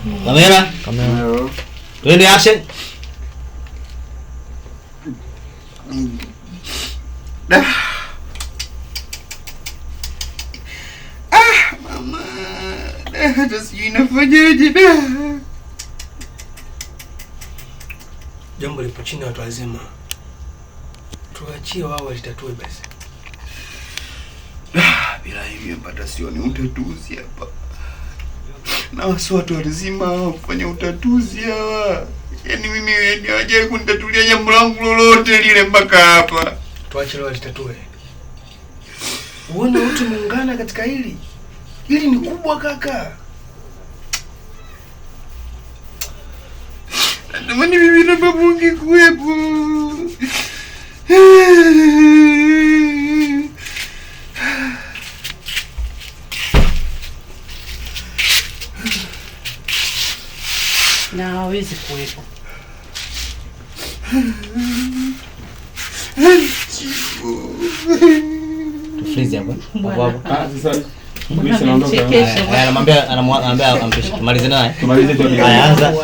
Kamera. Twende action. Mama. Hata sijui inafanyaje da. Jambo lipo chini watu wazima. Tuachie wao walitatue basi. Bila hivyo mpata sioni utatuzi hapa. Na wasi watu wazima wafanya utatuzi hawa. Yaani mimi hawajawahi kunitatulia jambo langu lolote lile mpaka hapa. Tuache wao walitatue. Uone wote muungana katika hili. Hili ni kubwa kaka. Natamani mimi na babu ungekuwepo. Na hawezi kuwepo. Freeze hapa. Sasa anamwambia amalize naye. tumalize tu. Haya, anza.